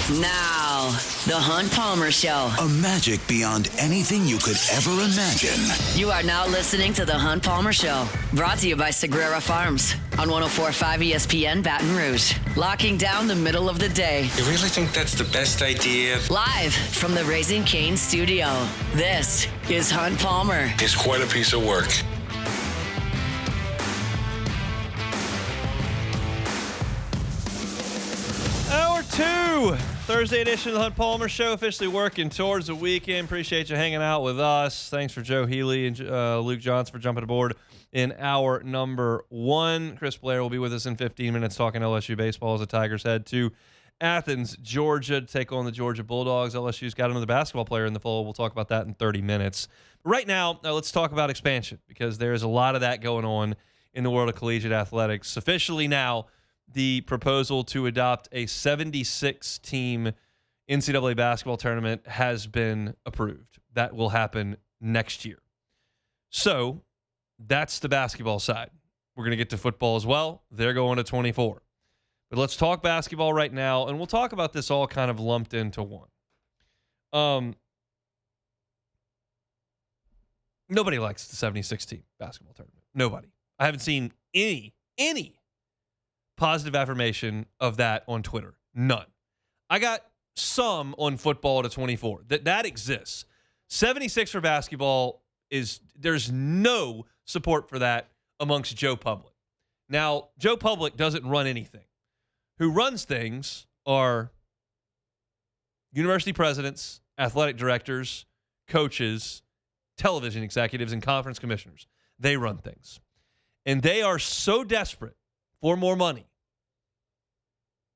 Now, the Hunt Palmer Show. A magic beyond anything you could ever imagine. You are now listening to the Hunt Palmer Show. Brought to you by Sagrera Farms on 104.5 ESPN Baton Rouge. Locking down the middle of the day. You really think that's the best idea? Live from the Raising Cane studio. This is Hunt Palmer. It's quite a piece of work. Hour 2, Thursday edition of the Hunt Palmer Show, officially working towards the weekend. Appreciate you hanging out with us. Thanks for Joe Healy and Luke Johnson for jumping aboard in hour number 1. Chris Blair will be with us in 15 minutes talking LSU baseball as the Tigers head to Athens, Georgia to take on the Georgia Bulldogs. LSU's got another basketball player in the fold. We'll talk about that in 30 minutes. But right now, let's talk about expansion because there's a lot of that going on in the world of collegiate athletics. Officially now, the proposal to adopt a 76-team NCAA basketball tournament has been approved. That will happen next year. So that's the basketball side. We're going to get to football as well. They're going to 24. But let's talk basketball right now, and we'll talk about this all kind of lumped into one. Nobody likes the 76-team basketball tournament. Nobody. I haven't seen any positive affirmation of that on Twitter. None. I got some on football to 24. That exists. 76 for basketball there's no support for that amongst Joe Public. Now, Joe Public doesn't run anything. Who runs things are university presidents, athletic directors, coaches, television executives, and conference commissioners. They run things. And they are so desperate for more money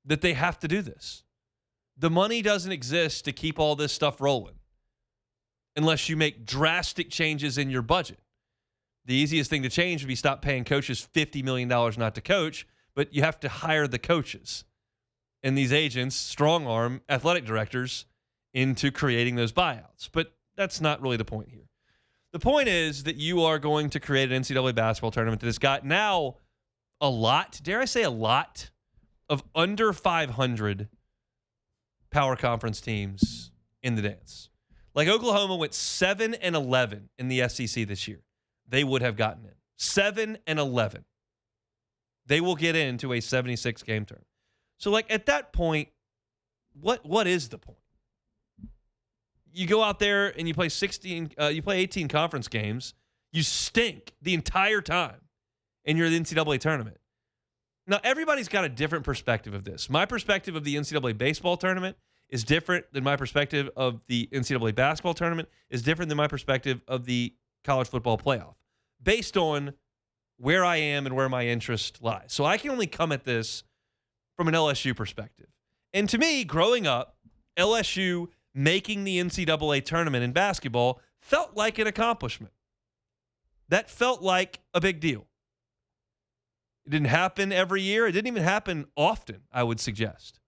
that they have to do this. The money doesn't exist to keep all this stuff rolling unless you make drastic changes in your budget. The easiest thing to change would be stop paying coaches $50 million not to coach, but you have to hire the coaches. And these agents strong-arm athletic directors into creating those buyouts. But that's not really the point here. The point is that you are going to create an NCAA basketball tournament that has got now a lot, dare I say a lot, of under 500 power conference teams in the dance. Like Oklahoma went 7-11 in the SEC this year. They would have gotten in. 7-11. They will get into a 76-game tournament. So, like, at that point, what is the point? You go out there and you play 18 conference games. You stink the entire time, and you're in the NCAA tournament. Now, everybody's got a different perspective of this. My perspective of the NCAA baseball tournament is different than my perspective of the NCAA basketball tournament, is different than my perspective of the college football playoff, based on where I am and where my interest lies. So I can only come at this from an LSU perspective. And to me, growing up, LSU making the NCAA tournament in basketball felt like an accomplishment. That felt like a big deal. It didn't happen every year. It didn't even happen often, I would suggest.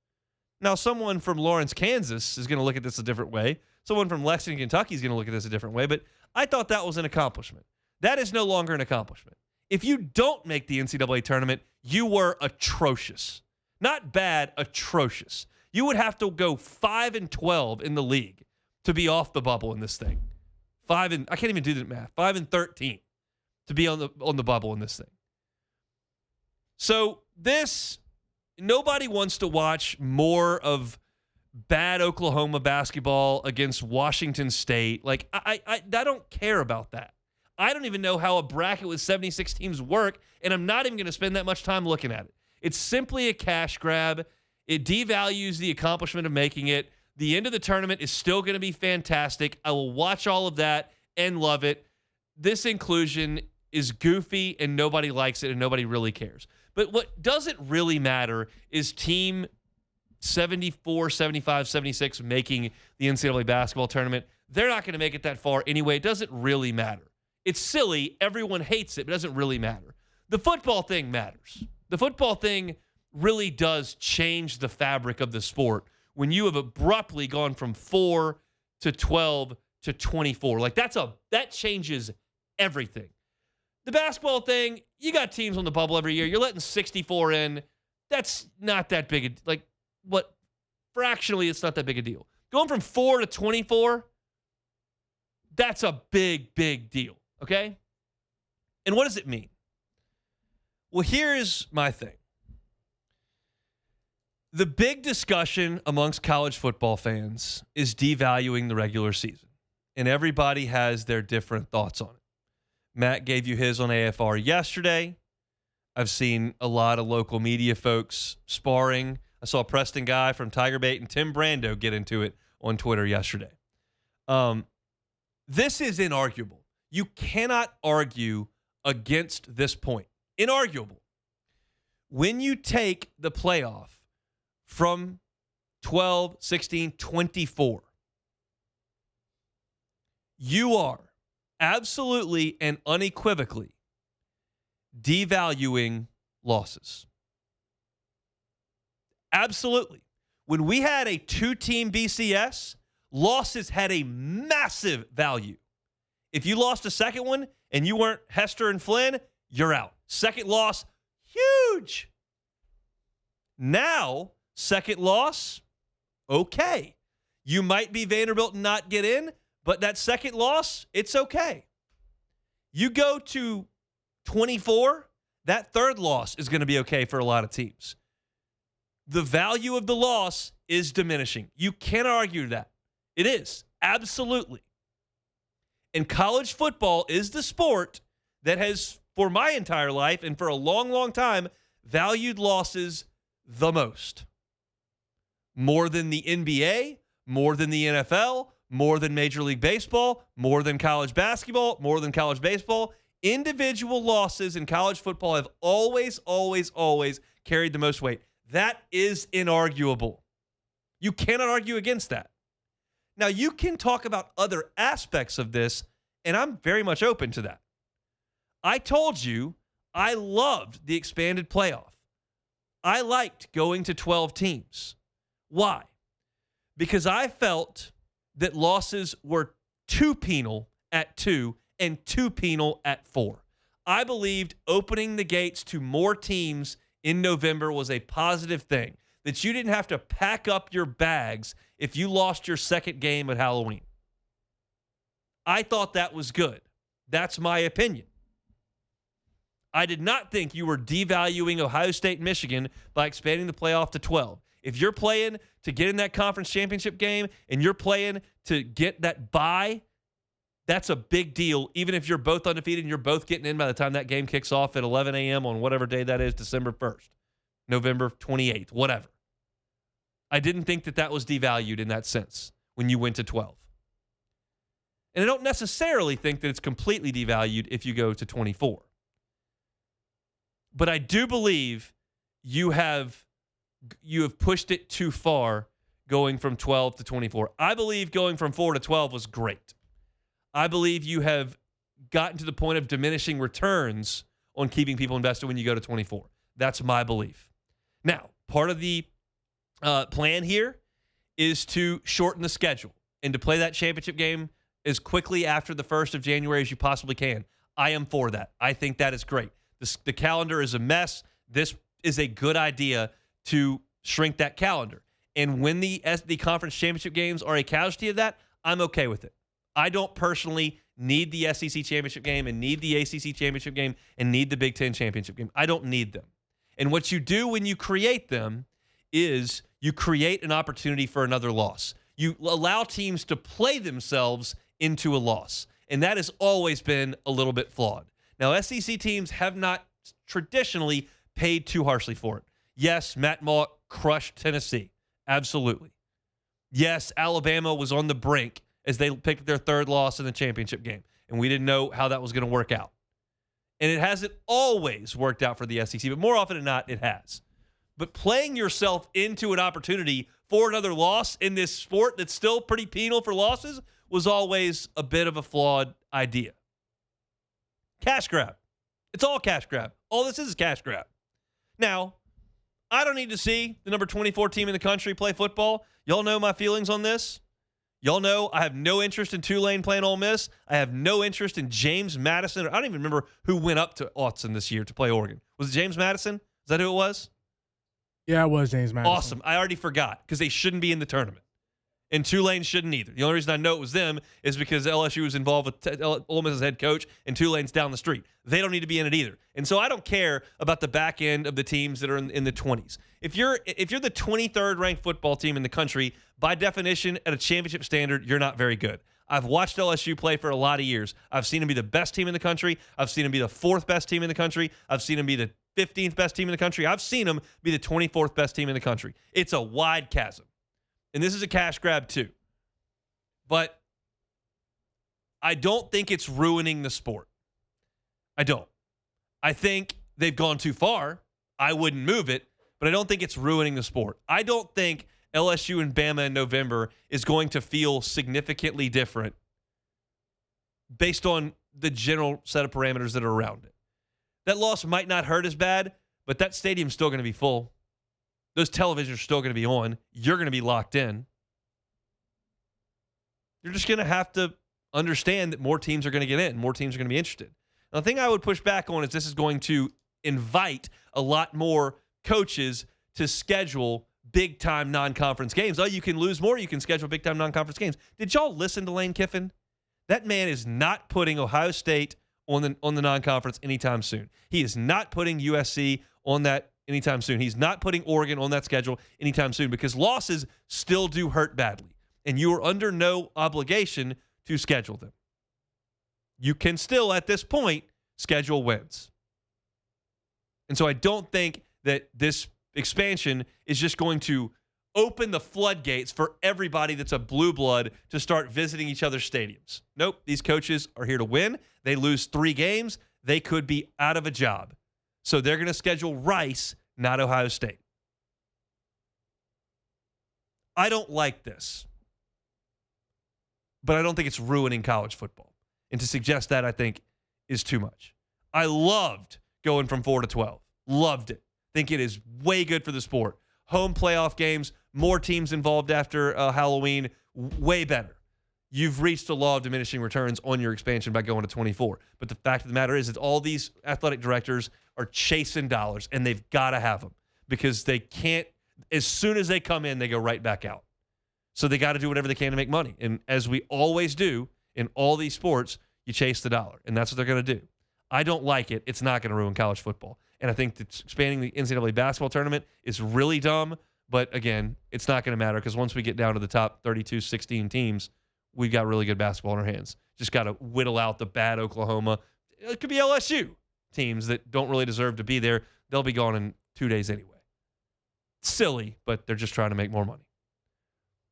Now, someone from Lawrence, Kansas is going to look at this a different way. Someone from Lexington, Kentucky is going to look at this a different way. But I thought that was an accomplishment. That is no longer an accomplishment. If you don't make the NCAA tournament, you were atrocious. Not bad, atrocious. You would have to go 5-12 in the league to be off the bubble in this thing. I can't even do the math. 5-13 to be on the bubble in this thing. So nobody wants to watch more of bad Oklahoma basketball against Washington State. Like, I don't care about that. I don't even know how a bracket with 76 teams work, and I'm not even going to spend that much time looking at it. It's simply a cash grab. It devalues the accomplishment of making it. The end of the tournament is still going to be fantastic. I will watch all of that and love it. This inclusion is goofy, and nobody likes it, and nobody really cares. But what doesn't really matter is team 74, 75, 76 making the NCAA basketball tournament. They're not going to make it that far anyway. It doesn't really matter. It's silly. Everyone hates it, but it doesn't really matter. The football thing matters. The football thing really does change the fabric of the sport when you have abruptly gone from 4 to 12 to 24. Like, that changes everything. The basketball thing, you got teams on the bubble every year. You're letting 64 in. That's not that big. Like, what, fractionally, it's not that big a deal. Going from 4 to 24, that's a big, big deal, okay? And what does it mean? Well, here's my thing. The big discussion amongst college football fans is devaluing the regular season, and everybody has their different thoughts on it. Matt gave you his on AFR yesterday. I've seen a lot of local media folks sparring. I saw Preston Guy from Tiger Bait and Tim Brando get into it on Twitter yesterday. This is inarguable. You cannot argue against this point. Inarguable. When you take the playoff from 12, 16, 24, you are absolutely and unequivocally devaluing losses. Absolutely. When we had a 2-team BCS, losses had a massive value. If you lost a second one and you weren't Hester and Flynn, you're out. Second loss, huge. Now, second loss, okay. You might be Vanderbilt and not get in, but that second loss, it's okay. You go to 24, that third loss is going to be okay for a lot of teams. The value of the loss is diminishing. You can't argue that. It is. Absolutely. And college football is the sport that has, for my entire life and for a long, long time, valued losses the most. More than the NBA, more than the NFL, more than Major League Baseball, more than college basketball, more than college baseball. Individual losses in college football have always, always, always carried the most weight. That is inarguable. You cannot argue against that. Now, you can talk about other aspects of this, and I'm very much open to that. I told you I loved the expanded playoff. I liked going to 12 teams. Why? Because I felt that losses were too penal at 2 and too penal at 4. I believed opening the gates to more teams in November was a positive thing, that you didn't have to pack up your bags if you lost your second game at Halloween. I thought that was good. That's my opinion. I did not think you were devaluing Ohio State and Michigan by expanding the playoff to 12. If you're playing to get in that conference championship game and you're playing to get that bye, that's a big deal, even if you're both undefeated and you're both getting in by the time that game kicks off at 11 a.m. on whatever day that is, December 1st, November 28th, whatever. I didn't think that was devalued in that sense when you went to 12. And I don't necessarily think that it's completely devalued if you go to 24. But I do believe you have pushed it too far going from 12 to 24. I believe going from 4 to 12 was great. I believe you have gotten to the point of diminishing returns on keeping people invested when you go to 24. That's my belief. Now, part of the plan here is to shorten the schedule and to play that championship game as quickly after the 1st of January as you possibly can. I am for that. I think that is great. The calendar is a mess. This is a good idea to shrink that calendar. And when the conference championship games are a casualty of that, I'm okay with it. I don't personally need the SEC championship game and need the ACC championship game and need the Big Ten championship game. I don't need them. And what you do when you create them is you create an opportunity for another loss. You allow teams to play themselves into a loss. And that has always been a little bit flawed. Now, SEC teams have not traditionally paid too harshly for it. Yes, Matt Mauck crushed Tennessee. Absolutely. Yes, Alabama was on the brink as they picked their third loss in the championship game, and we didn't know how that was going to work out. And it hasn't always worked out for the SEC, but more often than not, it has. But playing yourself into an opportunity for another loss in this sport that's still pretty penal for losses was always a bit of a flawed idea. Cash grab. It's all cash grab. All this is cash grab. Now, I don't need to see the number 24 team in the country play football. Y'all know my feelings on this. Y'all know I have no interest in Tulane playing Ole Miss. I have no interest in James Madison. I don't even remember who went up to Autzen this year to play Oregon. Was it James Madison? Is that who it was? Yeah, it was James Madison. Awesome. I already forgot because they shouldn't be in the tournament. And Tulane shouldn't either. The only reason I know it was them is because LSU was involved with Ole Miss's head coach, and Tulane's down the street. They don't need to be in it either. And so I don't care about the back end of the teams that are in the 20s. If you're the 23rd ranked football team in the country, by definition, at a championship standard, you're not very good. I've watched LSU play for a lot of years. I've seen them be the best team in the country. I've seen them be the 4th best team in the country. I've seen them be the 15th best team in the country. I've seen them be the 24th best team in the country. It's a wide chasm. And this is a cash grab too. But I don't think it's ruining the sport. I don't. I think they've gone too far. I wouldn't move it, but I don't think it's ruining the sport. I don't think LSU and Bama in November is going to feel significantly different based on the general set of parameters that are around it. That loss might not hurt as bad, but that stadium's still going to be full. Those televisions are still going to be on. You're going to be locked in. You're just going to have to understand that more teams are going to get in. More teams are going to be interested. Now, the thing I would push back on is this is going to invite a lot more coaches to schedule big-time non-conference games. Oh, you can lose more. You can schedule big-time non-conference games. Did y'all listen to Lane Kiffin? That man is not putting Ohio State on the non-conference anytime soon. He is not putting USC on that anytime soon. He's not putting Oregon on that schedule anytime soon because losses still do hurt badly, and you are under no obligation to schedule them. You can still, at this point, schedule wins. And so I don't think that this expansion is just going to open the floodgates for everybody that's a blue blood to start visiting each other's stadiums. Nope, these coaches are here to win. They lose 3 games, they could be out of a job. So they're going to schedule Rice, not Ohio State. I don't like this, but I don't think it's ruining college football. And to suggest that, I think, is too much. I loved going from 4 to 12. Loved it. Think it is way good for the sport. Home playoff games, more teams involved after Halloween, way better. You've reached the law of diminishing returns on your expansion by going to 24. But the fact of the matter is that all these athletic directors are chasing dollars, and they've got to have them because they can't, as soon as they come in, they go right back out. So they got to do whatever they can to make money. And as we always do in all these sports, you chase the dollar, and that's what they're going to do. I don't like it. It's not going to ruin college football. And I think that expanding the NCAA basketball tournament is really dumb. But, again, it's not going to matter because once we get down to the top 32, 16 teams, we've got really good basketball in our hands. Just got to whittle out the bad Oklahoma. It could be LSU teams that don't really deserve to be there. They'll be gone in 2 days anyway. Silly, but they're just trying to make more money.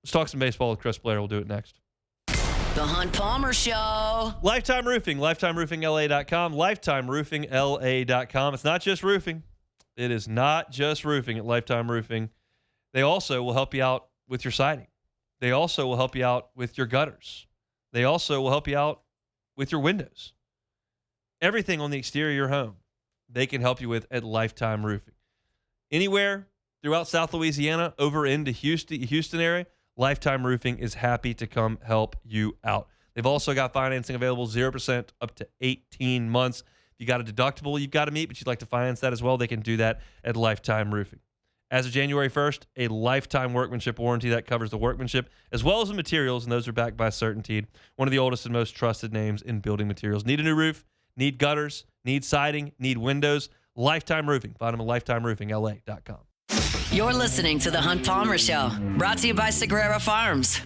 Let's talk some baseball with Chris Blair. We'll do it next. The Hunt Palmer Show. Lifetime Roofing, lifetimeroofingla.com, lifetimeroofingla.com. It's not just roofing. It is not just roofing at Lifetime Roofing. They also will help you out with your siding. They also will help you out with your gutters. They also will help you out with your windows. Everything on the exterior of your home, they can help you with at Lifetime Roofing. Anywhere throughout South Louisiana, over into Houston area, Lifetime Roofing is happy to come help you out. They've also got financing available, 0% up to 18 months. If you got a deductible you've got to meet, but you'd like to finance that as well, they can do that at Lifetime Roofing. As of January 1st, a lifetime workmanship warranty that covers the workmanship as well as the materials, and those are backed by Certainteed, one of the oldest and most trusted names in building materials. Need a new roof? Need gutters? Need siding? Need windows? Lifetime Roofing. Find them at lifetimeroofingla.com. You're listening to The Hunt Palmer Show, brought to you by Sagrera Farms.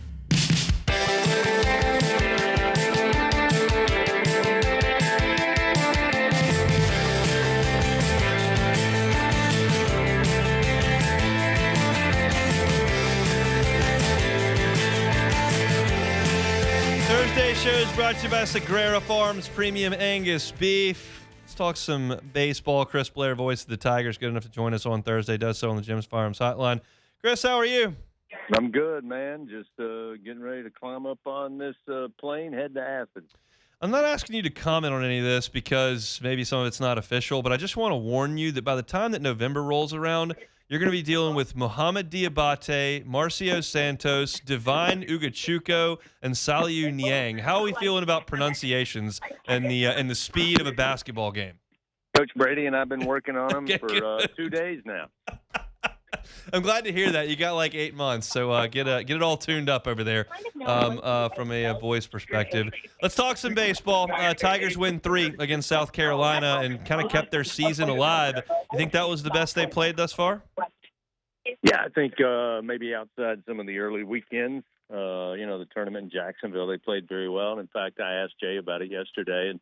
Thursday show is brought to you by Sagrera Farms Premium Angus Beef. Let's talk some baseball. Chris Blair, voice of the Tigers, good enough to join us on Thursday, does so on the Jim's Farms hotline. Chris, how are you? I'm good, man. Just getting ready to climb up on this plane, head to Athens. I'm not asking you to comment on any of this because maybe some of it's not official, but I just want to warn you that by the time that November rolls around, you're going to be dealing with Mohamed Diabate, Marcio Santos, Divin Ugochukwu, and Saliu Niang. How are we feeling about pronunciations and the speed of a basketball game? Coach Brady and I have been working on them for 2 days now. I'm glad to hear that. You got like 8 months, so get it all tuned up over there from a voice perspective. Let's talk some baseball. Tigers win 3 against South Carolina and kind of kept their season alive. You think that was the best they played thus far? Yeah, I think maybe outside some of the early weekends, the tournament in Jacksonville, they played very well. And in fact, I asked Jay about it yesterday,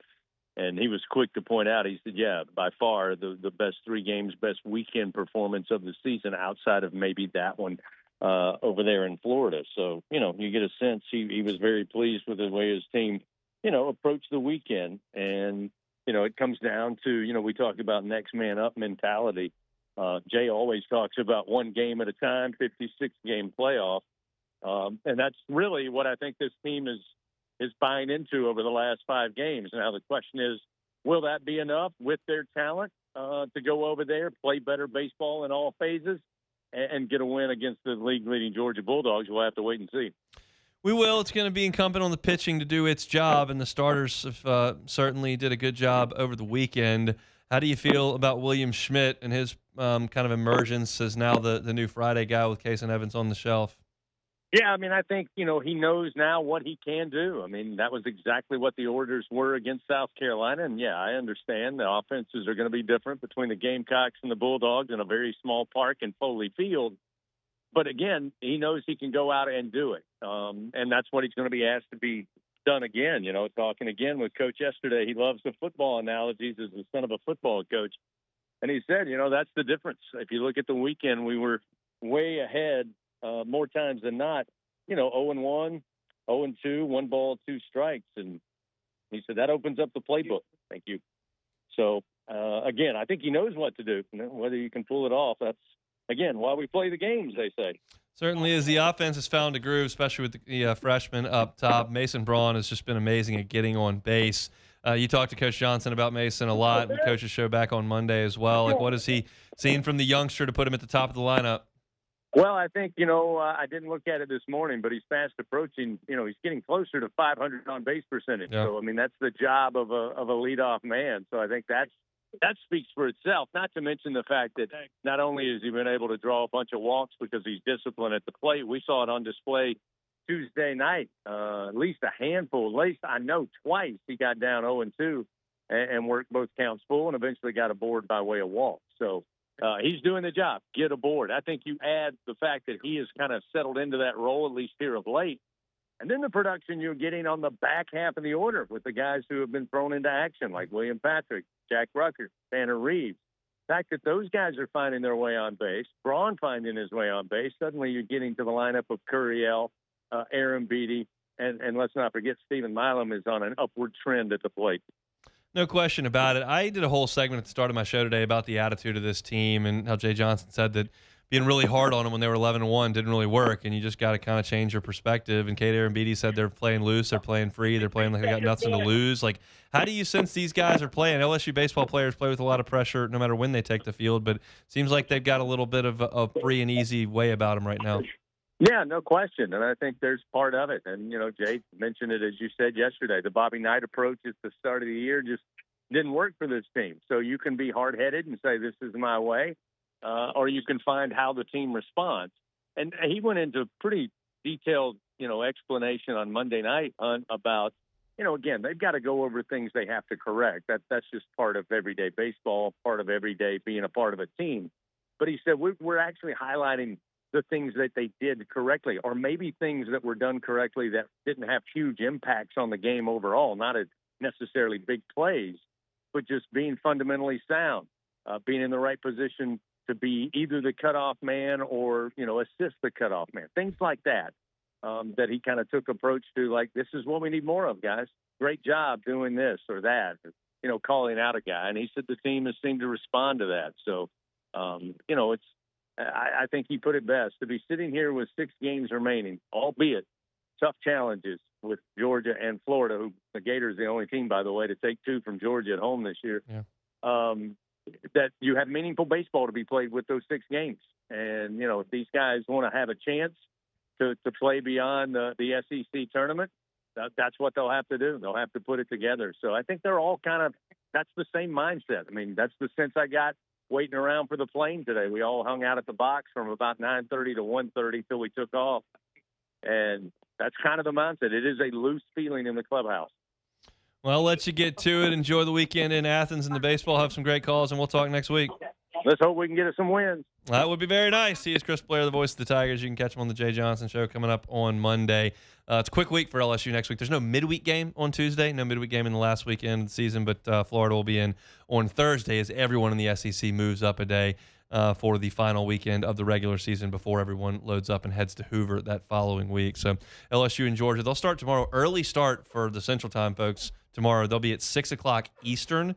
and he was quick to point out, he said, yeah, by far the best 3 games, best weekend performance of the season outside of maybe that one over there in Florida. So, you get a sense he was very pleased with the way his team, approached the weekend. And, it comes down to, we talked about next man up mentality. Jay always talks about one game at a time, 56-game playoff. And that's really what I think this team is buying into over the last 5 games. Now, the question is, will that be enough with their talent to go over there, play better baseball in all phases, and get a win against the league-leading Georgia Bulldogs? We'll have to wait and see. We will. It's going to be incumbent on the pitching to do its job, and the starters have, certainly did a good job over the weekend. How do you feel about William Schmidt and his kind of emergence as now the new Friday guy with Case and Evans on the shelf? Yeah, I mean, I think, he knows now what he can do. I mean, that was exactly what the orders were against South Carolina. And, yeah, I understand the offenses are going to be different between the Gamecocks and the Bulldogs in a very small park in Foley Field. But, again, he knows he can go out and do it. And that's what he's going to be asked to be done again. Talking again with Coach yesterday, he loves the football analogies as the son of a football coach. And he said, that's the difference. If you look at the weekend, we were way ahead more times than not, 0-1, 0-2, 1 ball, 2 strikes. And he said that opens up the playbook. Thank you. So, again, I think he knows what to do. Whether you can pull it off, that's, again, why we play the games, they say. Certainly is. The offense has found a groove, especially with the freshman up top. Mason Braun has just been amazing at getting on base. You talked to Coach Johnson about Mason a lot, and the coaches show back on Monday as well. Like, what has he seen from the youngster to put him at the top of the lineup? Well, I think, I didn't look at it this morning, but he's fast approaching, he's getting closer to 500 on base percentage. Yeah. So, I mean, that's the job of a leadoff man. So I think that speaks for itself, not to mention the fact that not only has he been able to draw a bunch of walks because he's disciplined at the plate, we saw it on display Tuesday night, at least a handful, at least I know twice he got down 0-2 and worked both counts full and eventually got aboard by way of walk. So, he's doing the job. Get aboard. I think you add the fact that he has kind of settled into that role, at least here of late. And then the production you're getting on the back half of the order with the guys who have been thrown into action, like William Patrick, Jack Rucker, Tanner Reeves. The fact that those guys are finding their way on base, Braun finding his way on base, suddenly you're getting to the lineup of Curiel, Aaron Beatty, and let's not forget Stephen Milam is on an upward trend at the plate. No question about it. I did a whole segment at the start of my show today about the attitude of this team and how Jay Johnson said that being really hard on them when they were 11-1 didn't really work, and you just got to kind of change your perspective. And Kate Aaron Beatty said they're playing loose, they're playing free, they're playing like they got nothing to lose. Like, how do you sense these guys are playing? LSU baseball players play with a lot of pressure no matter when they take the field, but it seems like they've got a little bit of a free and easy way about them right now. Yeah, no question. And I think there's part of it. And, Jay mentioned it, as you said yesterday, the Bobby Knight approach at the start of the year just didn't work for this team. So you can be hard-headed and say, this is my way, or you can find how the team responds. And he went into pretty detailed, explanation on Monday night about, again, they've got to go over things they have to correct. That's just part of everyday baseball, part of everyday being a part of a team. But he said, we're actually highlighting the things that they did correctly, or maybe things that were done correctly that didn't have huge impacts on the game overall, not necessarily big plays, but just being fundamentally sound, being in the right position to be either the cutoff man or, assist the cutoff man, things like that, that he kind of took approach to, like, this is what we need more of, guys. Great job doing this or that, calling out a guy. And he said the team has seemed to respond to that. So, I think he put it best, to be sitting here with 6 games remaining, albeit tough challenges with Georgia and Florida, who the Gators the only team, by the way, to take 2 from Georgia at home this year. Yeah. That you have meaningful baseball to be played with those 6 games. And, if these guys want to have a chance to play beyond the SEC tournament, that's what they'll have to do. They'll have to put it together. So I think they're all kind of, that's the same mindset. I mean, that's the sense I got waiting around for the plane today. We all hung out at the box from about 9:30 to 1:30 till we took off. And that's kind of the mindset. It is a loose feeling in the clubhouse. Well, I'll let you get to it. Enjoy the weekend in Athens and the baseball. Have some great calls, and we'll talk next week. Let's hope we can get us some wins. That would be very nice. He is Chris Blair, the voice of the Tigers. You can catch him on the Jay Johnson Show coming up on Monday. It's a quick week for LSU next week. There's no midweek game on Tuesday, no midweek game in the last weekend of the season, but Florida will be in on Thursday as everyone in the SEC moves up a day for the final weekend of the regular season before everyone loads up and heads to Hoover that following week. So LSU and Georgia, they'll start tomorrow. Early start for the Central Time folks tomorrow. They'll be at 6 o'clock Eastern.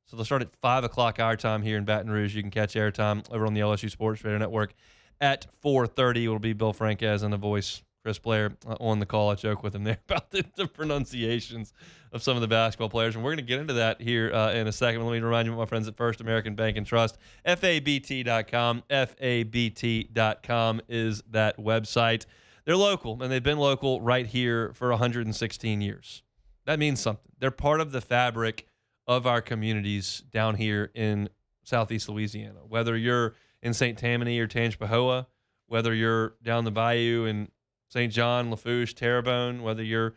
So they'll start at 5 o'clock our time here in Baton Rouge. You can catch airtime over on the LSU Sports Radio Network at 4:30. It'll be Bill Franquez and the voice, Chris Blair, on the call. I joke with him there about the pronunciations of some of the basketball players. And we're going to get into that here in a second. Let me remind you of my friends at First American Bank and Trust, FABT.com. FABT.com is that website. They're local, and they've been local right here for 116 years. That means something. They're part of the fabric of our communities down here in Southeast Louisiana. Whether you're in St. Tammany or Tangipahoa, whether you're down the bayou in St. John, Lafourche, Terrebonne, whether you're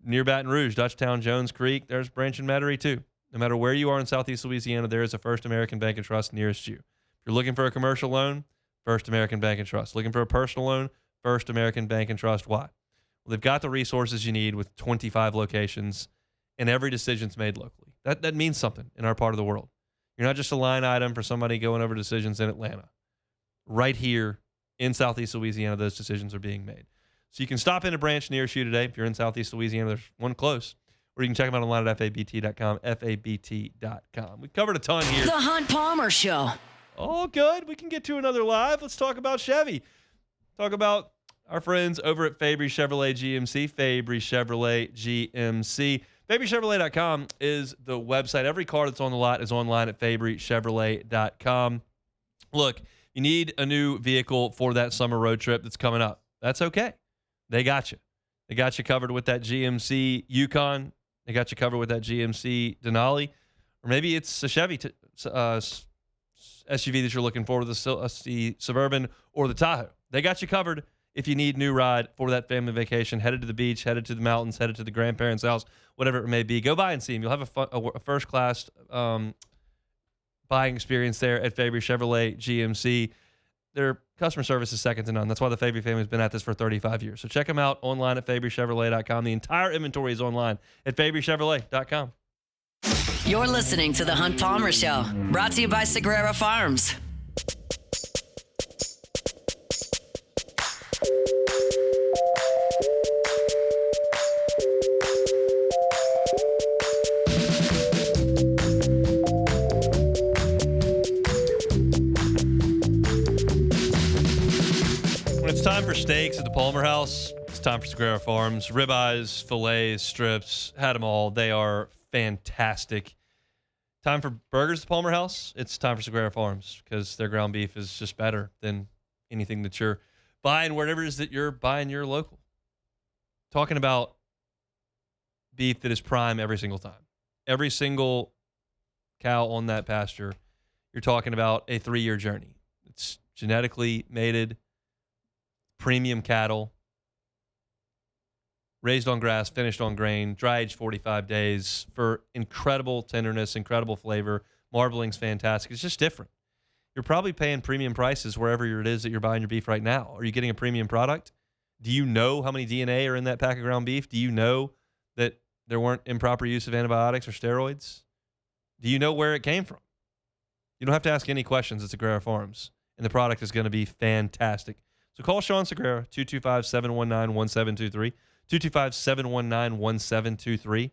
near Baton Rouge, Dutchtown, Jones Creek, there's Branch and Metairie too. No matter where you are in Southeast Louisiana, there is a First American Bank and Trust nearest you. If you're looking for a commercial loan, First American Bank and Trust. Looking for a personal loan, First American Bank and Trust. Why? Well, they've got the resources you need with 25 locations, and every decision's made locally. That means something in our part of the world. You're not just a line item for somebody going over decisions in Atlanta. Right here in Southeast Louisiana, those decisions are being made. So you can stop in a branch nearest you today. If you're in Southeast Louisiana, there's one close. Or you can check them out online at FABT.com, FABT.com. We've covered a ton here. The Hunt Palmer Show. Oh, good. We can get to another live. Let's talk about Chevy. Talk about our friends over at Fabry Chevrolet GMC, Fabry Chevrolet GMC. FabryChevrolet.com is the website. Every car that's on the lot is online at FabryChevrolet.com. Look, you need a new vehicle for that summer road trip that's coming up. That's okay. They got you. They got you covered with that GMC Yukon. They got you covered with that GMC Denali. Or maybe it's a Chevy SUV that you're looking for, the Suburban or the Tahoe. They got you covered if you need new ride for that family vacation, headed to the beach, headed to the mountains, headed to the grandparents' house, whatever it may be. Go by and see them. You'll have a first-class buying experience there at Fabry Chevrolet GMC. Their customer service is second to none. That's why the Fabry family has been at this for 35 years. So check them out online at FabryChevrolet.com. The entire inventory is online at FabryChevrolet.com. You're listening to The Hunt Palmer Show, brought to you by Sagrera Farms. Time for steaks at the Palmer House. It's time for Sagrera Farms. Ribeyes, fillets, strips, had them all. They are fantastic. Time for burgers at the Palmer House. It's time for Sagrera Farms because their ground beef is just better than anything that you're buying wherever it is that you're buying your local. Talking about beef that is prime every single time. Every single cow on that pasture, you're talking about a 3-year journey. It's genetically mated, premium cattle, raised on grass, finished on grain, dry aged 45 days for incredible tenderness, incredible flavor. Marbling's fantastic. It's just different. You're probably paying premium prices wherever it is that you're buying your beef right now. Are you getting a premium product? Do you know how many DNA are in that pack of ground beef? Do you know that there weren't improper use of antibiotics or steroids? Do you know where it came from? You don't have to ask any questions at Sagrera Farms, and the product is going to be fantastic. So call Sean Sagrera, 225-719-1723, 225-719-1723,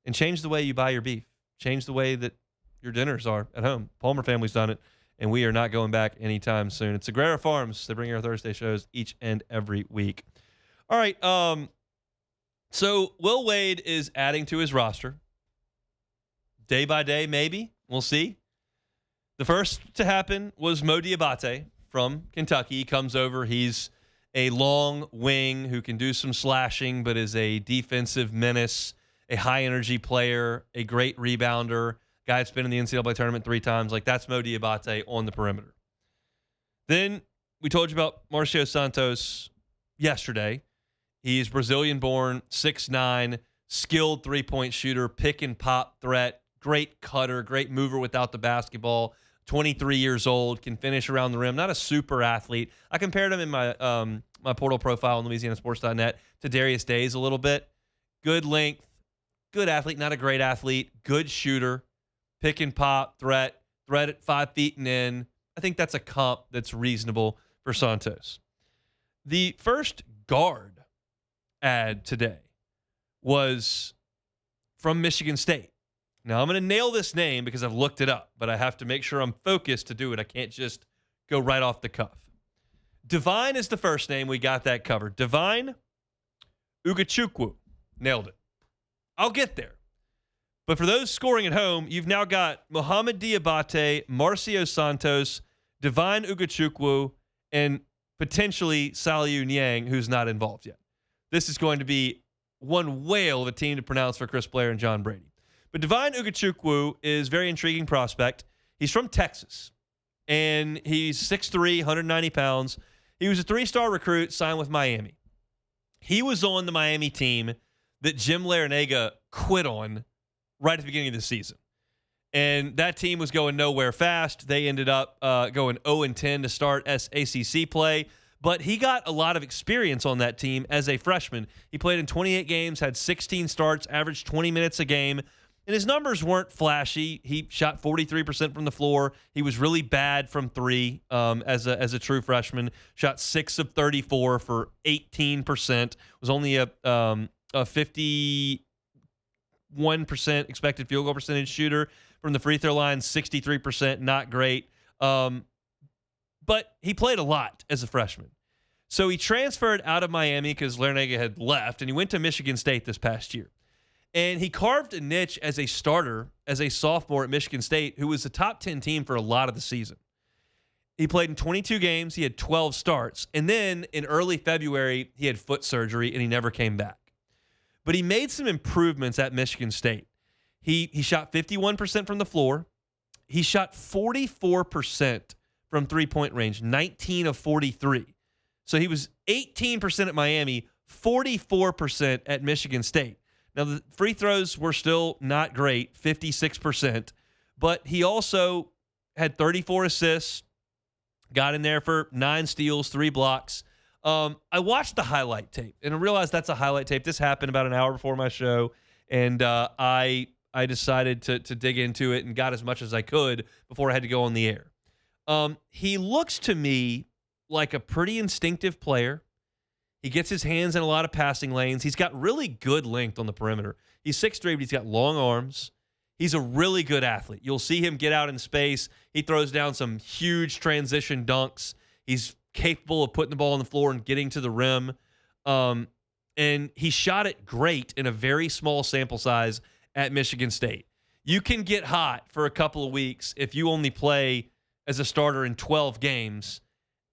and change the way you buy your beef. Change the way that your dinners are at home. Palmer family's done it, and we are not going back anytime soon. It's Sagrera Farms. They bring our Thursday shows each and every week. All right, so Will Wade is adding to his roster. Day by day, maybe. We'll see. The first to happen was Mo Diabate from Kentucky. He comes over. He's a long wing who can do some slashing, but is a defensive menace, a high-energy player, a great rebounder, Guy that's been in the NCAA tournament 3 times. Like, that's Mo Diabate on the perimeter. Then we told you about Marcio Santos yesterday. He's Brazilian-born, 6'9", skilled three-point shooter, pick-and-pop threat, great cutter, great mover without the basketball, 23 years old, can finish around the rim. Not a super athlete. I compared him in my my portal profile on LouisianaSports.net to Darius Days a little bit. Good length, good athlete, not a great athlete, good shooter, pick-and-pop threat at 5 feet and in. I think that's a comp that's reasonable for Santos. The first guard ad today was from Michigan State. Now, I'm going to nail this name because I've looked it up, but I have to make sure I'm focused to do it. I can't just go right off the cuff. Divin is the first name. We got that covered. Divin Ugochukwu. Nailed it. I'll get there. But for those scoring at home, you've now got Mohamed Diabate, Marcio Santos, Divin Ugochukwu, and potentially Saliu Niang, who's not involved yet. This is going to be one whale of a team to pronounce for Chris Blair and John Brady. But Divin Ugochukwu is a very intriguing prospect. He's from Texas, and he's 6'3", 190 pounds. He was a 3-star recruit, signed with Miami. He was on the Miami team that Jim Larinaga quit on right at the beginning of the season. And that team was going nowhere fast. They ended up going 0-10 to start ACC play. But he got a lot of experience on that team as a freshman. He played in 28 games, had 16 starts, averaged 20 minutes a game. And his numbers weren't flashy. He shot 43% from the floor. He was really bad from 3 as a true freshman. Shot 6 of 34 for 18%. Was only a 51% expected field goal percentage shooter from the free throw line, 63%, not great. But he played a lot as a freshman. So he transferred out of Miami because Larinaga had left, and he went to Michigan State this past year. And he carved a niche as a starter, as a sophomore at Michigan State, who was a top 10 team for a lot of the season. He played in 22 games. He had 12 starts. And then in early February, he had foot surgery, and he never came back. But he made some improvements at Michigan State. He shot 51% from the floor. He shot 44% from three-point range, 19 of 43. So he was 18% at Miami, 44% at Michigan State. Now, the free throws were still not great, 56%, but he also had 34 assists, got in there for 9 steals, 3 blocks. I watched the highlight tape, and I realized that's a highlight tape. This happened about an hour before my show, and I decided to dig into it and got as much as I could before I had to go on the air. He looks to me like a pretty instinctive player. He gets his hands in a lot of passing lanes. He's got really good length on the perimeter. He's 6'3", but he's got long arms. He's a really good athlete. You'll see him get out in space. He throws down some huge transition dunks. He's capable of putting the ball on the floor and getting to the rim. And he shot it great in a very small sample size at Michigan State. You can get hot for a couple of weeks if you only play as a starter in 12 games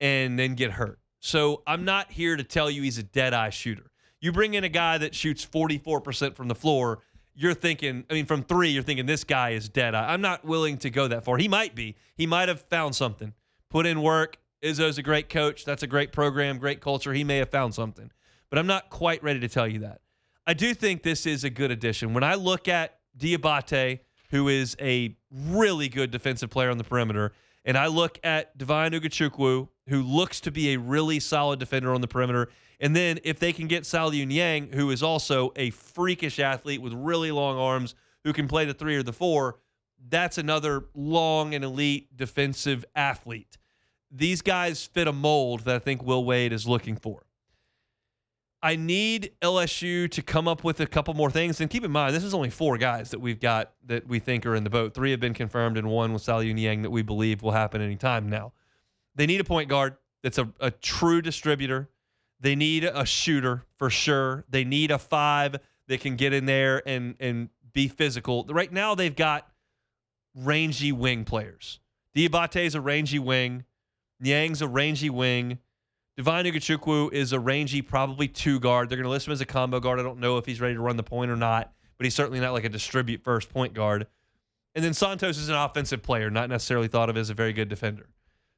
and then get hurt. So I'm not here to tell you he's a dead-eye shooter. You bring in a guy that shoots 44% from the floor, you're thinking, from 3, you're thinking this guy is dead-eye. I'm not willing to go that far. He might be. He might have found something. Put in work. Izzo's a great coach. That's a great program, great culture. He may have found something. But I'm not quite ready to tell you that. I do think this is a good addition. When I look at Diabate, who is a really good defensive player on the perimeter, and I look at Divin Ugochukwu, who looks to be a really solid defender on the perimeter, and then if they can get Saliu Niang, who is also a freakish athlete with really long arms, who can play the 3 or the 4, that's another long and elite defensive athlete. These guys fit a mold that I think Will Wade is looking for. I need LSU to come up with a couple more things. And keep in mind, this is only 4 guys that we've got that we think are in the boat. 3 have been confirmed, and 1 with Saliu Niang that we believe will happen any time now. They need a point guard that's a true distributor. They need a shooter for sure. They need a 5 that can get in there and be physical. Right now, they've got rangy wing players. Diabate's a rangy wing. Niang's a rangy wing. Divin Ugochukwu is a rangy, probably 2 guard. They're going to list him as a combo guard. I don't know if he's ready to run the point or not, but he's certainly not like a distribute first point guard. And then Santos is an offensive player, not necessarily thought of as a very good defender.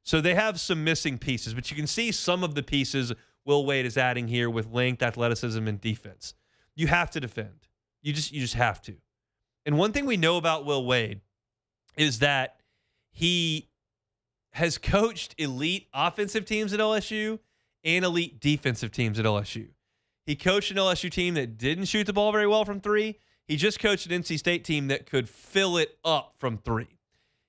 So they have some missing pieces, but you can see some of the pieces Will Wade is adding here with length, athleticism, and defense. You have to defend. You just have to. And one thing we know about Will Wade is that he has coached elite offensive teams at LSU and elite defensive teams at LSU. He coached an LSU team that didn't shoot the ball very well from three. He just coached an NC State team that could fill it up from three.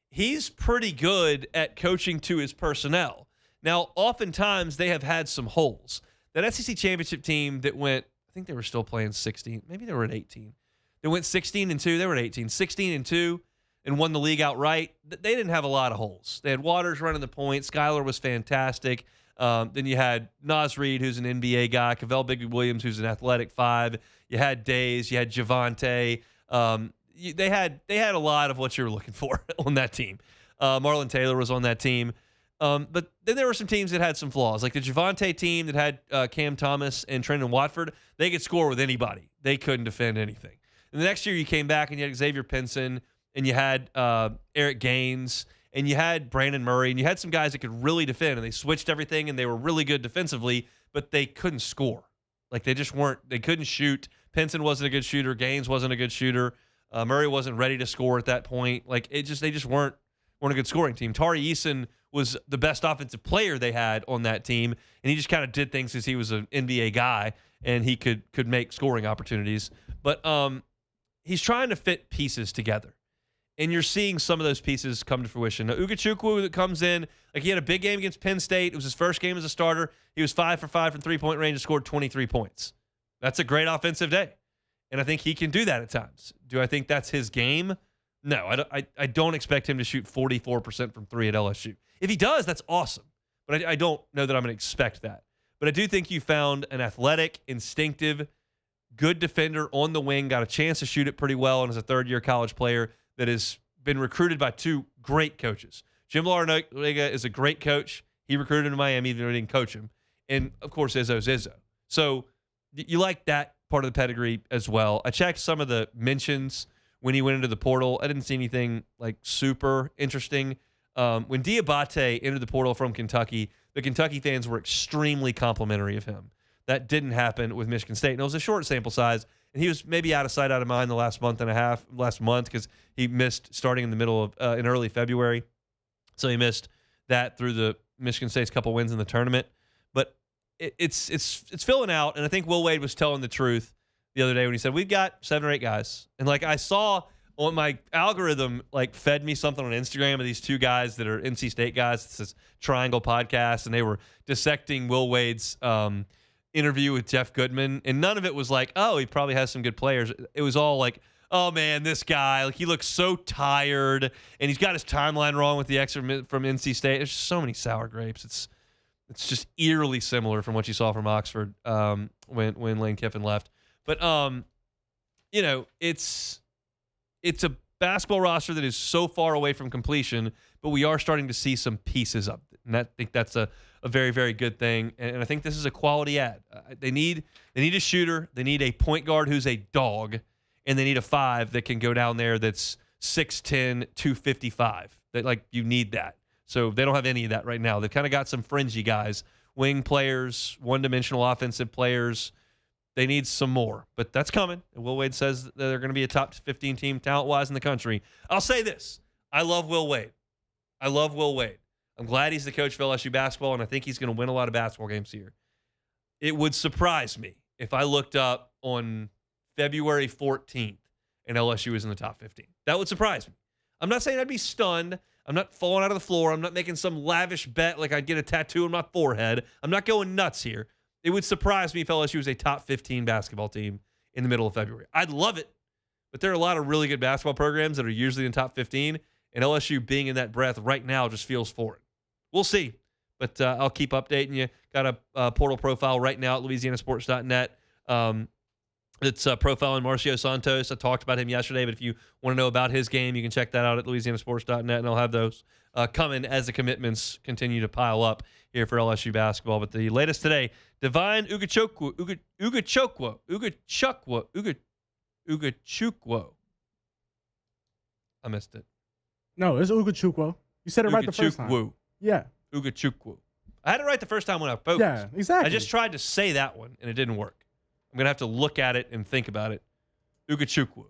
He's pretty good at coaching to his personnel. Now, oftentimes they have had some holes. That SEC championship team that went, I think they were still playing 16. Maybe they were at 18. They went 16-2. They were at 18. 16-2 and won the league outright. They didn't have a lot of holes. They had Waters running the point. Skylar was fantastic. Then you had Naz Reid, who's an NBA guy. Cavell Bigby-Williams, who's an athletic five. You had Days. You had Javante. They had a lot of what you were looking for on that team. Marlon Taylor was on that team. But then there were some teams that had some flaws. Like the Javante team that had Cam Thomas and Trendon Watford. They could score with anybody. They couldn't defend anything. And the next year you came back and you had Xavier Pinson and you had Eric Gaines and you had Brandon Murray and you had some guys that could really defend, and they switched everything and they were really good defensively, but they couldn't score. Like they just weren't. They couldn't shoot. Pinson wasn't a good shooter. Gaines wasn't a good shooter. Murray wasn't ready to score at that point. Like they just weren't a good scoring team. Tari Eason was the best offensive player they had on that team, and he just kind of did things because he was an NBA guy and he could make scoring opportunities. But he's trying to fit pieces together, and you're seeing some of those pieces come to fruition. Now, Ugochukwu that comes in, like he had a big game against Penn State. It was his first game as a starter. He was 5 for 5 from three-point range and scored 23 points. That's a great offensive day, and I think he can do that at times. Do I think that's his game? No, I don't expect him to shoot 44% from three at LSU. If he does, that's awesome, but I don't know that I'm going to expect that. But I do think you found an athletic, instinctive, good defender on the wing, got a chance to shoot it pretty well, and as a third-year college player that has been recruited by two great coaches. Jim Larrañaga is a great coach. He recruited him to Miami, even though he didn't coach him. And, of course, Izzo's Izzo. So you like that part of the pedigree as well. I checked some of the mentions when he went into the portal. I didn't see anything, like, super interesting. When Diabate entered the portal from Kentucky, the Kentucky fans were extremely complimentary of him. That didn't happen with Michigan State. And it was a short sample size, and he was maybe out of sight, out of mind the last month, because he missed starting in the middle of in early February. So he missed that through the Michigan State's couple wins in the tournament. But it's filling out, and I think Will Wade was telling the truth the other day when he said, we've got 7 or 8 guys. And like I saw on my algorithm, like fed me something on Instagram of these 2 guys that are NC State guys. It's this Triangle podcast, and they were dissecting Will Wade's interview with Jeff Goodman, and none of it was like, oh, he probably has some good players. It was all like, oh man, this guy, like he looks so tired, and he's got his timeline wrong with the extra from NC State. There's just so many sour grapes. It's just eerily similar from what you saw from Oxford when Lane Kiffin left. But it's a basketball roster that is so far away from completion, but we are starting to see some pieces of it, and I think that's a very, very good thing. And I think this is a quality add. They need a shooter. They need a point guard who's a dog, and they need a 5 that can go down there that's 6'10", 255. You need that. So they don't have any of that right now. They've kind of got some fringy guys, wing players, one-dimensional offensive players. They need some more, but that's coming. And Will Wade says that they're going to be a top 15 team talent-wise in the country. I'll say this. I love Will Wade. I'm glad he's the coach of LSU basketball, and I think he's going to win a lot of basketball games here. It would surprise me if I looked up on February 14th and LSU was in the top 15. That would surprise me. I'm not saying I'd be stunned. I'm not falling out of the floor. I'm not making some lavish bet like I'd get a tattoo on my forehead. I'm not going nuts here. It would surprise me if LSU was a top 15 basketball team in the middle of February. I'd love it, but there are a lot of really good basketball programs that are usually in top 15, and LSU being in that breath right now just feels foreign. We'll see, but I'll keep updating you. Got a portal profile right now at LouisianaSports.net. It's profiling Marcio Santos. I talked about him yesterday, but if you want to know about his game, you can check that out at LouisianaSports.net, and I'll have those coming as the commitments continue to pile up here for LSU basketball. But the latest today, Divin Ugochukwu. I missed it. No, it's Ugochukwu. You said it right the first time. Ugochukwu. Yeah. Ugochukwu. I had it right the first time when I focused. Yeah, exactly. I just tried to say that one, and it didn't work. I'm going to have to look at it and think about it. Ugochukwu.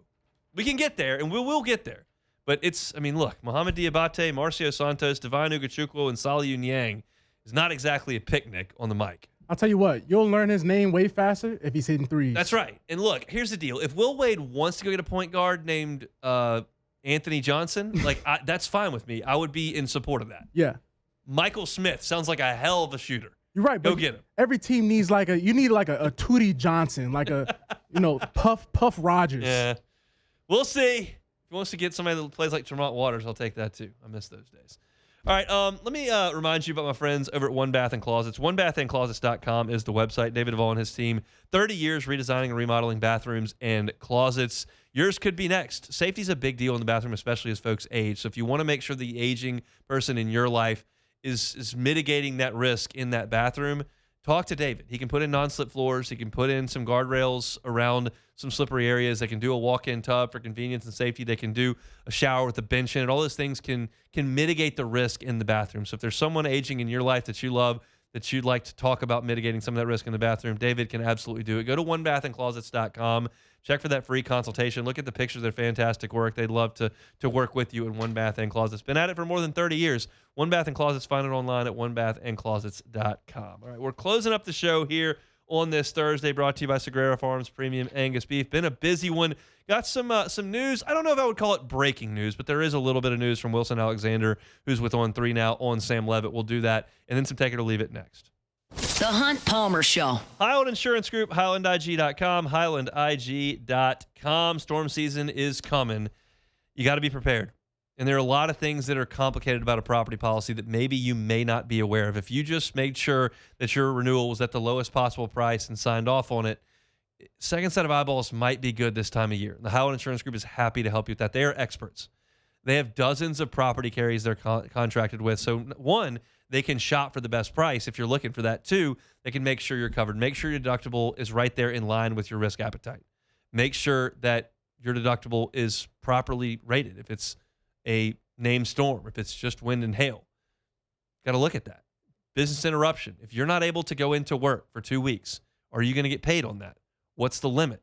We can get there, and we will get there. But look, Mohamed Diabate, Marcio Santos, Divin Ugochukwu, and Saliu Niang is not exactly a picnic on the mic. I'll tell you what, you'll learn his name way faster if he's hitting threes. That's right. And look, here's the deal. If Will Wade wants to go get a point guard named Anthony Johnson, that's fine with me. I would be in support of that. Yeah. Michael Smith sounds like a hell of a shooter. You're right. Go get him. Every team needs a Tootie Johnson, like a, Puff Rogers. Yeah. We'll see. If he wants to get somebody that plays like Tremont Waters, I'll take that too. I miss those days. All right, let me remind you about my friends over at One Bath & Closets. OneBathAndClosets.com is the website. David Duvall and his team, 30 years redesigning and remodeling bathrooms and closets. Yours could be next. Safety is a big deal in the bathroom, especially as folks age. So if you want to make sure the aging person in your life is mitigating that risk in that bathroom, talk to David. He can put in non-slip floors. He can put in some guardrails around some slippery areas. They can do a walk-in tub for convenience and safety. They can do a shower with a bench in it. All those things can mitigate the risk in the bathroom. So if there's someone aging in your life that you love, that you'd like to talk about mitigating some of that risk in the bathroom, David can absolutely do it. Go to onebathandclosets.com. Check for that free consultation. Look at the pictures. They're fantastic work. They'd love to work with you in One Bath & Closets. Been at it for more than 30 years. One Bath & Closets. Find it online at onebathandclosets.com. All right, we're closing up the show here on this Thursday, brought to you by Sagrera Farms Premium Angus Beef. Been a busy one. Got some news. I don't know if I would call it breaking news, but there is a little bit of news from Wilson Alexander, who's with On 3 now, on Sam Levitt. We'll do that, and then some Take It or Leave It next. The Hunt Palmer Show. Highland Insurance Group, HighlandIG.com, HighlandIG.com. Storm season is coming. You got to be prepared. And there are a lot of things that are complicated about a property policy that maybe you may not be aware of. If you just made sure that your renewal was at the lowest possible price and signed off on it, second set of eyeballs might be good this time of year. The Highland Insurance Group is happy to help you with that. They are experts. They have dozens of property carriers they're contracted with. So, one, they can shop for the best price if you're looking for that. Two, they can make sure you're covered. Make sure your deductible is right there in line with your risk appetite. Make sure that your deductible is properly rated. If it's a named storm, if it's just wind and hail, got to look at that. Business interruption. If you're not able to go into work for 2 weeks, are you going to get paid on that? What's the limit?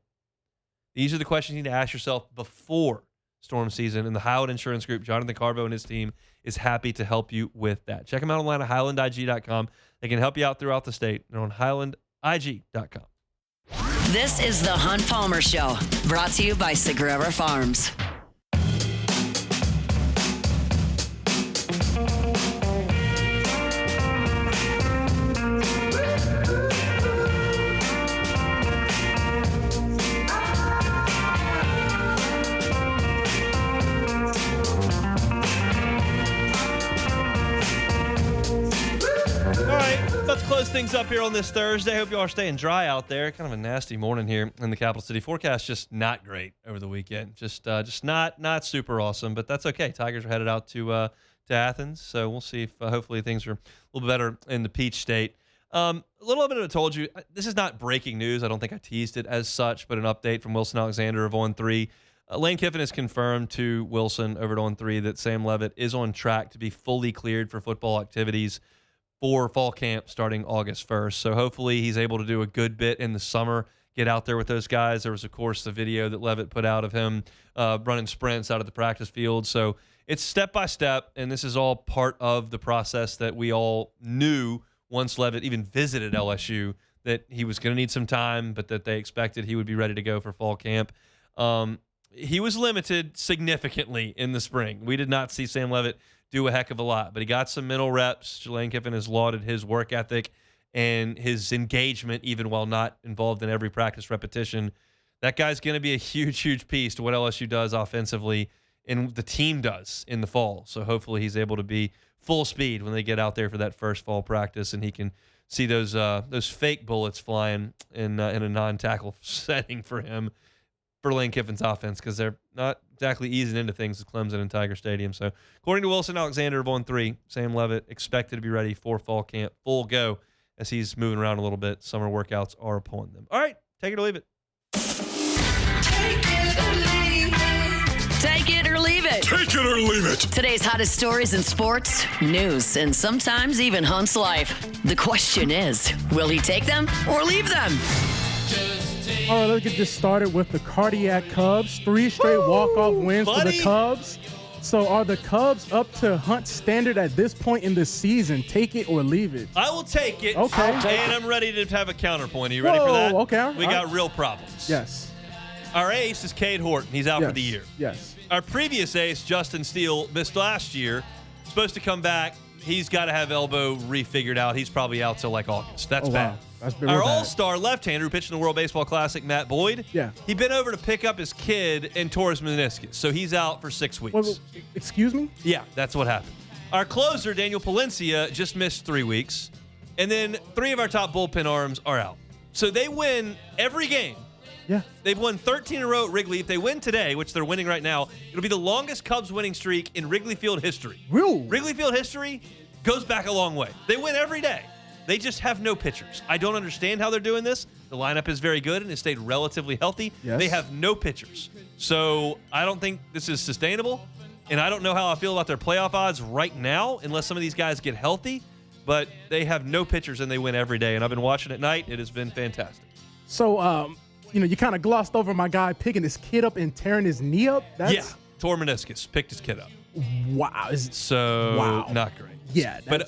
These are the questions you need to ask yourself before storm season, and the Highland Insurance Group, Jonathan Carbo and his team, is happy to help you with that. Check them out online at HighlandIG.com. They can help you out throughout the state. They're on HighlandIG.com. This is the Hunt Palmer Show, brought to you by Sagrera Farms. Let's close things up here on this Thursday. Hope you all are staying dry out there. Kind of a nasty morning here in the capital city. Forecast just not great over the weekend. Just not super awesome, but that's okay. Tigers are headed out to Athens, so we'll see if hopefully things are a little bit better in the Peach State. A little bit of I told you, this is not breaking news. I don't think I teased it as such, but an update from Wilson Alexander of On 3. Lane Kiffin has confirmed to Wilson over at On 3 that Sam Levitt is on track to be fully cleared for football activities for fall camp starting August 1st. So hopefully he's able to do a good bit in the summer, get out there with those guys. There was, of course, the video that Levitt put out of him running sprints out of the practice field. So it's step by step, and this is all part of the process that we all knew once Levitt even visited LSU, that he was going to need some time, but that they expected he would be ready to go for fall camp. He was limited significantly in the spring. We did not see Sam Levitt do a heck of a lot, but he got some mental reps. Lane Kiffin has lauded his work ethic and his engagement, even while not involved in every practice repetition. That guy's going to be a huge, huge piece to what LSU does offensively and the team does in the fall. So hopefully he's able to be full speed when they get out there for that first fall practice, and he can see those fake bullets flying in a non-tackle setting for him, for Lane Kiffin's offense, because they're not exactly easing into things at Clemson and Tiger Stadium. So according to Wilson Alexander of On 3, Sam Levitt expected to be ready for fall camp, full go, as he's moving around a little bit. Summer workouts are upon them. All right, take it or leave it. Take it or leave it. Take it or leave it. Take it or leave it. Today's hottest stories in sports, news, and sometimes even Hunt's life. The question is, will he take them or leave them? All right, let's get this started with the Cardiac Cubs. 3 straight walk-off wins for the Cubs. So are the Cubs up to Hunt's standard at this point in the season? Take it or leave it? I will take it. Okay. And I'm ready to have a counterpoint. Are you ready for that? Okay. We got real problems. Yes. Our ace is Cade Horton. He's out for the year. Yes. Our previous ace, Justin Steele, missed last year. Supposed to come back. He's got to have elbow refigured out. He's probably out till like August. That's bad. Wow. That's Our real bad. all-star left-hander who pitched in the World Baseball Classic, Matt Boyd. Yeah. He been over to pick up his kid and tore his meniscus, so he's out for 6 weeks. Wait, excuse me? Yeah, that's what happened. Our closer, Daniel Palencia, just missed 3 weeks. And then 3 of our top bullpen arms are out. So they win every game. Yeah. They've won 13 in a row at Wrigley. If they win today, which they're winning right now, it'll be the longest Cubs winning streak in Wrigley Field history. Real? Wrigley Field history goes back a long way. They win every day. They just have no pitchers. I don't understand how they're doing this. The lineup is very good and has stayed relatively healthy. Yes. They have no pitchers. So I don't think this is sustainable. And I don't know how I feel about their playoff odds right now unless some of these guys get healthy. But they have no pitchers and they win every day. And I've been watching at night. It has been fantastic. So, you kind of glossed over my guy picking his kid up and tearing his knee up. Yeah. Tore meniscus. Picked his kid up. Wow. So Wow. not great. Yeah. But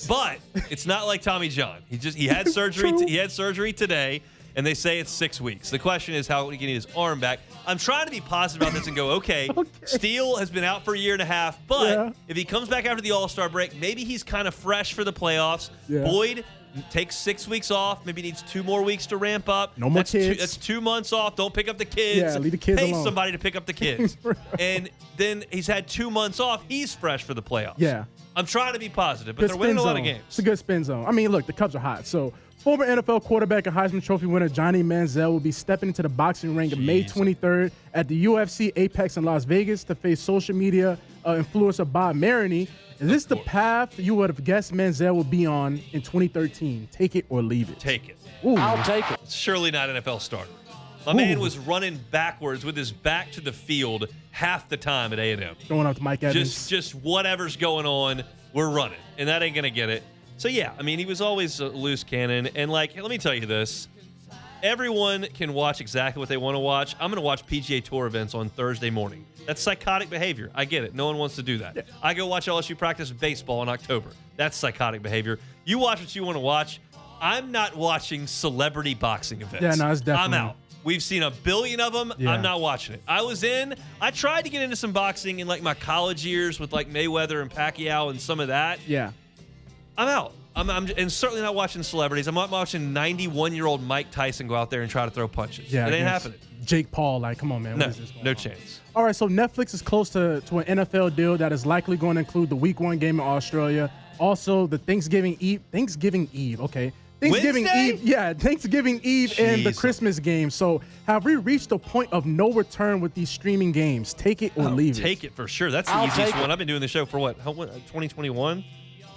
it's not like Tommy John. He had surgery. True. He had surgery today, and they say it's 6 weeks. The question is how he can get his arm back. I'm trying to be positive about this and go, okay. Steele has been out for a year and a half, but if he comes back after the All-Star break, maybe he's kind of fresh for the playoffs. Yeah. Boyd takes 6 weeks off. Maybe needs 2 more weeks to ramp up. No more kids. That's 2 months off. Don't pick up the kids. Yeah, leave the kids Pay alone. somebody to pick up the kids. And then he's had 2 months off. He's fresh for the playoffs. Yeah. I'm trying to be positive, but Good they're winning a spin lot of zone. games. It's a good spin zone. I mean, look, the Cubs are hot. So, former NFL quarterback and Heisman Trophy winner Johnny Manziel will be stepping into the boxing ring on May 23rd at the UFC Apex in Las Vegas to face social media influencer Bob Maroney. Is this the path you would have guessed Manziel will be on in 2013? Take it or leave it? Take it. Ooh. I'll take it. It's surely not NFL starter. My man was running backwards with his back to the field half the time at A&M. Going up to Mike Evans. Just whatever's going on, we're running, and that ain't gonna get it. So yeah, I mean, he was always a loose cannon, and like, let me tell you this: everyone can watch exactly what they want to watch. I'm gonna watch PGA Tour events on Thursday morning. That's psychotic behavior. I get it. No one wants to do that. Yeah. I go watch LSU practice baseball in October. That's psychotic behavior. You watch what you want to watch. I'm not watching celebrity boxing events. Yeah, no, it's definitely. I'm out. We've seen a billion of them. Yeah. I'm not watching it. I tried to get into some boxing in like my college years with like Mayweather and Pacquiao and some of that. Yeah. I'm out. I'm and certainly not watching celebrities. I'm not watching 91-year-old Mike Tyson go out there and try to throw punches. Yeah. It ain't happening. Jake Paul, like, come on, man. No, What is this going no on? chance. All right, so Netflix is close to an NFL deal that is likely going to include the Week 1 game in Australia. Also, the Thanksgiving Eve, okay. Thanksgiving Wednesday? Eve, yeah, Thanksgiving Eve and the Jeez. Christmas game. So, have we reached a point of no return with these streaming games? Take it or leave it. Take it for sure. That's the I'll easiest take one. it. I've been doing the show for what? 2021?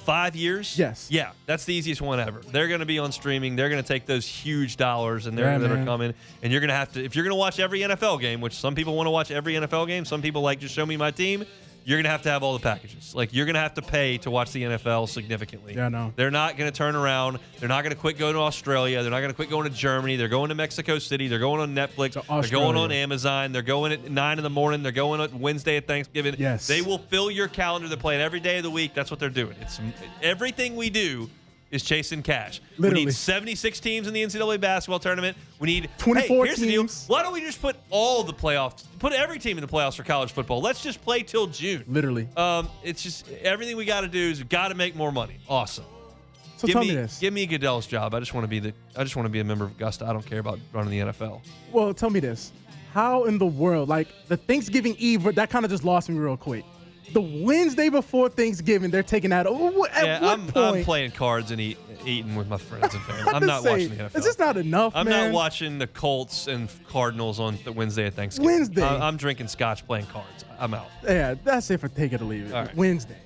5 years? Yes. Yeah, that's the easiest one ever. They're going to be on streaming. They're going to take those huge dollars and Yeah, that are man. coming. And you're going to have to, if you're going to watch every NFL game, which some people want to watch every NFL game, some people like just show me my team. You're going to have all the packages. Like, you're going to have to pay to watch the NFL significantly. Yeah, I know. They're not going to turn around. They're not going to quit going to Australia. They're not going to quit going to Germany. They're going to Mexico City. They're going on Netflix. To They're going on Australia. Amazon. They're going at 9 in the morning. They're going on Wednesday at Thanksgiving. Yes. They will fill your calendar. They're playing every day of the week. That's what they're doing. It's everything we do is chasing cash. Literally. We need 76 teams in the NCAA basketball tournament. We need 24 here's the deal. teams. Why don't we just put all the playoffs, put every team in the playoffs for college football? Let's just play till June. Literally. It's just everything we got to do is we've got to make more money. Awesome. So tell me this. Give me Goodell's job. I just want to be a member of Augusta. I don't care about running the NFL. Well, tell me this. How in the world, like the Thanksgiving Eve, that kind of just lost me real quick. The Wednesday before Thanksgiving, they're taking that. At what I'm point? playing cards and eating with my friends and family. I'm not Say, watching the NFL. It's just not enough, I'm man. not watching the Colts and Cardinals on the Wednesday at Thanksgiving. Wednesday. I'm drinking scotch, playing cards. I'm out. Yeah, that's it for take it or leave it. All right. Wednesday.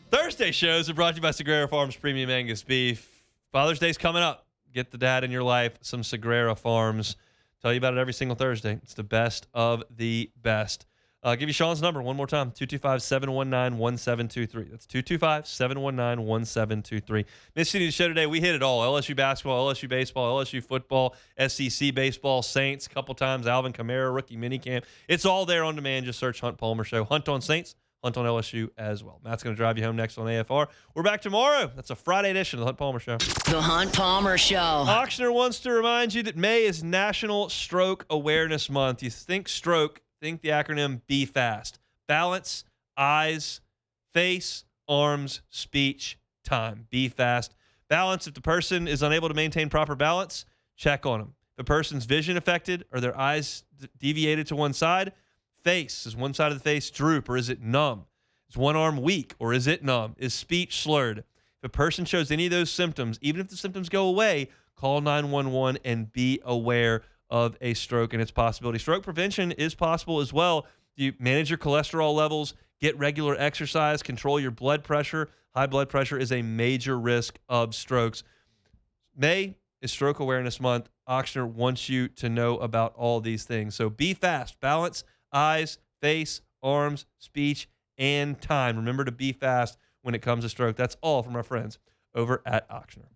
Thursday shows are brought to you by Sagrera Farms Premium Angus Beef. Father's Day's coming up. Get the dad in your life some Sagrera Farms. Tell you about it every single Thursday. It's the best of the best. Give you Sean's number one more time, 225-719-1723. That's 225-719-1723. Missing the show today, we hit it all. LSU basketball, LSU baseball, LSU football, SEC baseball, Saints, a couple times, Alvin Kamara, rookie minicamp. It's all there on demand. Just search Hunt Palmer Show. Hunt on Saints, Hunt on LSU as well. Matt's going to drive you home next on AFR. We're back tomorrow. That's a Friday edition of the Hunt Palmer Show. The Hunt Palmer Show. Auctioner wants to remind you that May is National Stroke Awareness Month. You think stroke, think the acronym Be Fast. Balance, eyes, face, arms, speech, time. Be fast. Balance, if the person is unable to maintain proper balance, check on them. If a person's vision affected or their eyes deviated to one side, face, is one side of the face droop or is it numb? Is one arm weak or is it numb? Is speech slurred? If a person shows any of those symptoms, even if the symptoms go away, call 911 and be aware of a stroke and its possibility. Stroke prevention is possible as well. You manage your cholesterol levels, get regular exercise, control your blood pressure. High blood pressure is a major risk of strokes. May is Stroke Awareness Month. Auctioner wants you to know about all these things. So be fast. Balance, eyes, face, arms, speech, and time. Remember to be fast when it comes to stroke. That's all from our friends over at Auctioner.